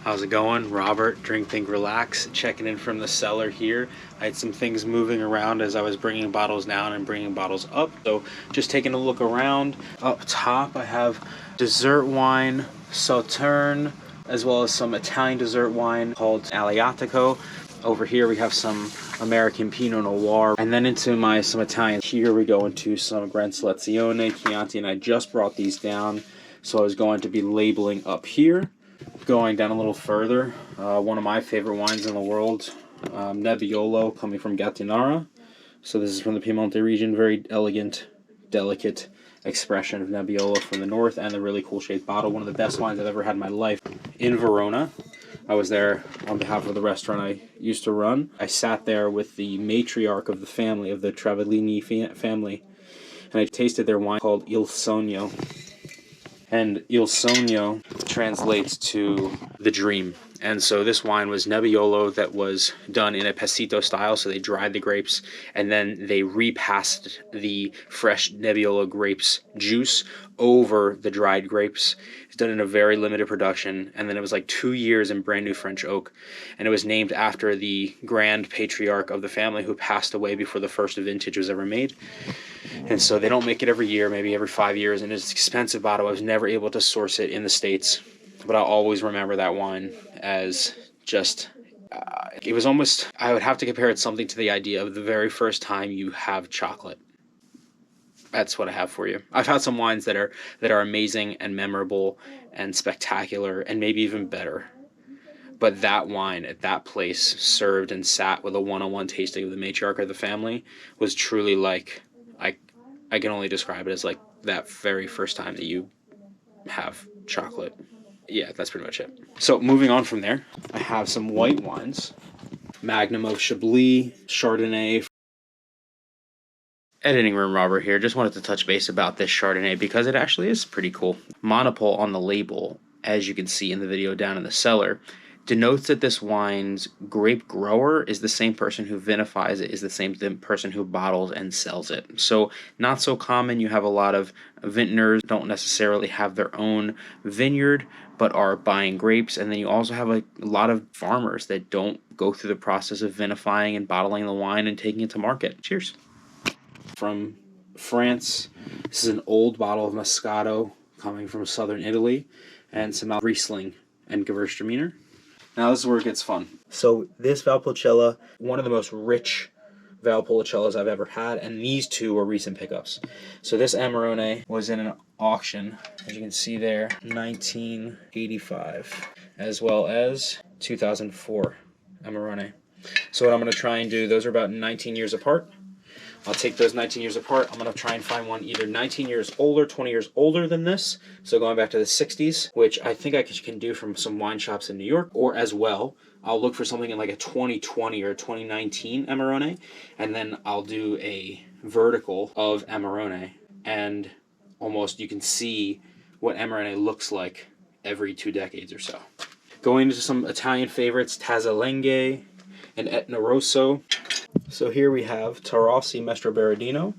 How's it going? Robert, Drink, Think, Relax, checking in from the cellar here. I had some things moving around as I was bringing bottles down and bringing bottles up. So just taking a look around. Up top I have dessert wine, Sauterne, as well as some Italian dessert wine called Aleatico. Over here we have some American Pinot Noir. And then into some Italian. Here we go into some Gran Selezione, Chianti, and I just brought these down. So I was going to be labeling up here. Going down a little further, one of my favorite wines in the world, Nebbiolo, coming from Gattinara. So this is from the Piemonte region, very elegant, delicate expression of Nebbiolo from the north, and a really cool shaped bottle. One of the best wines I've ever had in my life. In Verona, I was there on behalf of the restaurant I used to run. I sat there with the matriarch of the family, of the Travellini family, and I tasted their wine called Il Sogno. And Il Sogno translates to the dream. And so this wine was Nebbiolo that was done in a passito style. So they dried the grapes and then they repassed the fresh Nebbiolo grapes juice over the dried grapes. It's done in a very limited production. And then it was like 2 years in brand new French oak. And it was named after the grand patriarch of the family who passed away before the first vintage was ever made. And so they don't make it every year, maybe every 5 years, and it's an expensive bottle. I was never able to source it in the States, but I'll always remember that wine as just, it was almost, I would have to compare it something to the idea of the very first time you have chocolate. That's what I have for you. I've had some wines that are amazing and memorable and spectacular and maybe even better. But that wine at that place, served and sat with a one-on-one tasting of the matriarch of the family, was truly like, I can only describe it as like that very first time that you have chocolate. Yeah, that's pretty much it. So moving on from there, I have some white wines. Magnum of Chablis, Chardonnay. Editing room Robert here. Just wanted to touch base about this Chardonnay because it actually is pretty cool. Monopole on the label, as you can see in the video down in the cellar, denotes that this wine's grape grower is the same person who vinifies it, is the same person who bottles and sells it. So not so common. You have a lot of vintners don't necessarily have their own vineyard, but are buying grapes. And then you also have a lot of farmers that don't go through the process of vinifying and bottling the wine and taking it to market. Cheers. From France, this is an old bottle of Moscato coming from southern Italy, and some Riesling and Gewürztraminer. Now this is where it gets fun. So this Valpolicella, one of the most rich Valpolicellas I've ever had, and these two were recent pickups. So this Amarone was in an auction, as you can see there, 1985, as well as 2004 Amarone. So what I'm going to try and do, those are about 19 years apart. I'll take those 19 years apart. I'm going to try and find one either 19 years older, 20 years older than this. So going back to the 60s, which I think I can do from some wine shops in New York, or as well, I'll look for something in like a 2020 or 2019 Amarone, and then I'll do a vertical of Amarone, and almost you can see what Amarone looks like every 2 decades or so. Going into some Italian favorites, Tazzalenghe and Etna Rosso. So here we have Tarossi Mestro Berardino,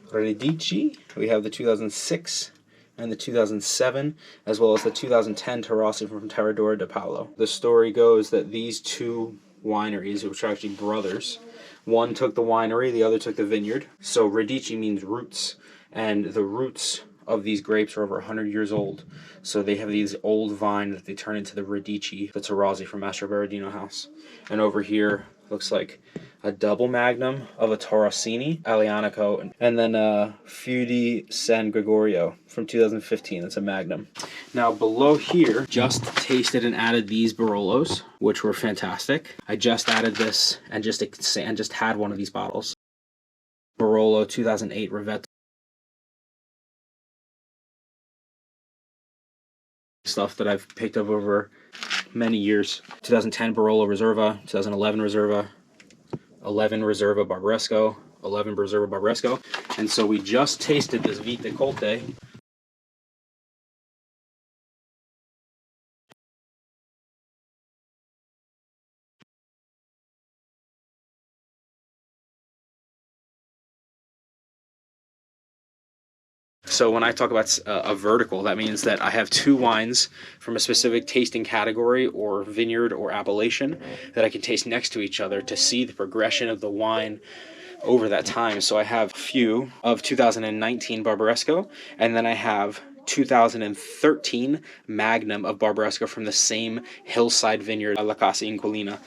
Redici. We have the 2006 and the 2007, as well as the 2010 Tarossi from Terradora de Paolo. The story goes that these two wineries, which are actually brothers, one took the winery, the other took the vineyard. So Redici means roots, and the roots of these grapes are over 100 years old. So they have these old vines that they turn into the Redici, the Tarossi from Mastro Berardino house. And over here looks like a double magnum of a Tarossini, Aleatico, and then a Fiudi San Gregorio from 2015. That's a magnum. Now below here, just tasted and added these Barolos, which were fantastic. I just added this and just had one of these bottles. Barolo 2008 Rivetto. Stuff that I've picked up over many years. 2010 Barolo Reserva, 2011 Reserva, 11 Reserva Barbaresco, 11 Reserva Barbaresco. And so we just tasted this Vite Colte. So when I talk about a vertical, that means that I have two wines from a specific tasting category or vineyard or appellation that I can taste next to each other to see the progression of the wine over that time. So I have a few of 2019 Barbaresco, and then I have 2013 Magnum of Barbaresco from the same hillside vineyard, La Casa Inquilina.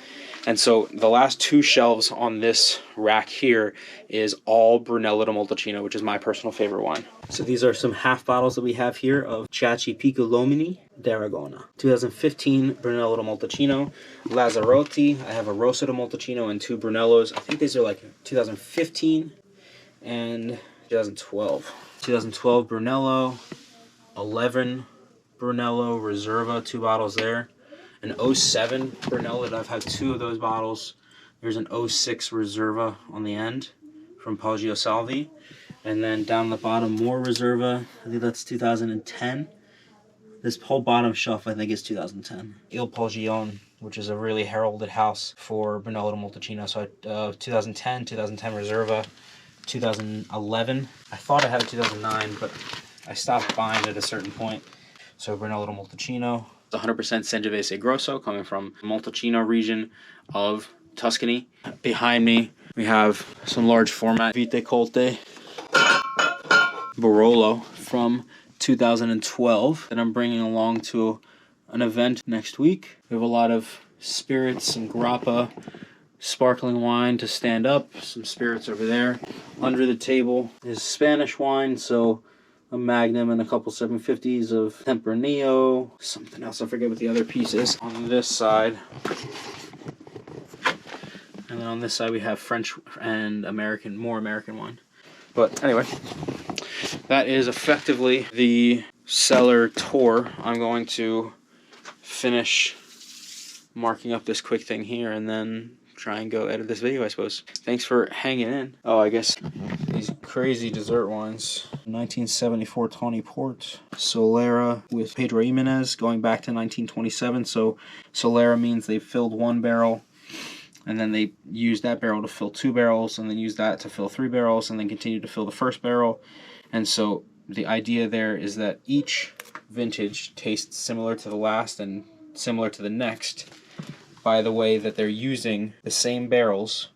And so the last two shelves on this rack here is all Brunello di Montalcino, which is my personal favorite wine. So these are some half bottles that we have here of Ciacci Piccolomini d'Aragona. 2015 Brunello di Montalcino. Lazzarotti, I have a Rosso di Montalcino and two Brunellos. I think these are like 2015 and 2012. 2012 Brunello, 11 Brunello Reserva, two bottles there. An 07 Brunello, that I've had two of those bottles. There's an 06 Reserva on the end from Poggio Salvi. And then down the bottom, more Reserva. I think that's 2010. This whole bottom shelf, I think, is 2010. Il Poggio, which is a really heralded house for Brunello di Montalcino. So 2010 Reserva, 2011. I thought I had a 2009, but I stopped buying at a certain point. So Brunello di Montalcino. It's 100% Sangiovese Grosso, coming from the Montalcino region of Tuscany. Behind me, we have some large format Vite Colte Barolo from 2012 that I'm bringing along to an event next week. We have a lot of spirits and grappa, sparkling wine to stand up, some spirits over there. Under the table is Spanish wine, so a Magnum and a couple 750s of Tempranillo, something else, I forget what the other piece is. On this side, and then on this side we have French and American, more American wine. But anyway, that is effectively the cellar tour. I'm going to finish marking up this quick thing here and then try and go edit this video, I suppose. Thanks for hanging in. Oh, I guess these crazy dessert wines. 1974 Tawny Port. Solera with Pedro Jimenez going back to 1927. So Solera means they filled one barrel and then they used that barrel to fill two barrels and then used that to fill three barrels and then continued to fill the first barrel. And so the idea there is that each vintage tastes similar to the last and similar to the next by the way that they're using the same barrels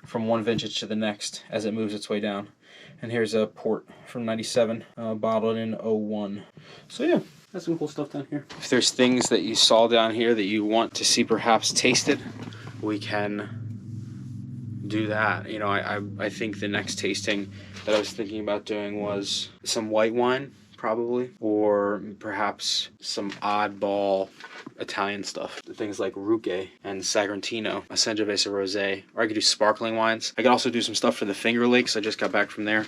from one vintage to the next as it moves its way down. And here's a port from 97, bottled in 01. So yeah, that's some cool stuff down here. If there's things that you saw down here that you want to see perhaps tasted, we can do that. You know, I think the next tasting that I was thinking about doing was some white wine, probably, or perhaps some oddball Italian stuff. Things like Ruque and Sagrantino, a Sangiovese Rosé, or I could do sparkling wines. I could also do some stuff for the Finger Lakes. I just got back from there.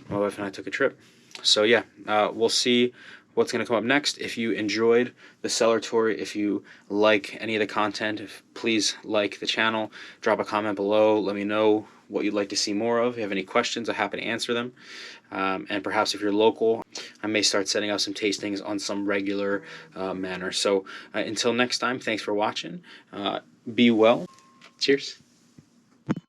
My wife and I took a trip. So yeah, we'll see what's going to come up next. If you enjoyed the cellar tour, if you like any of the content, please like the channel, drop a comment below, let me know what you'd like to see more of. If you have any questions, I'm happy to answer them. And perhaps if you're local, I may start setting up some tastings on some regular manner. So until next time, thanks for watching. Be well. Cheers.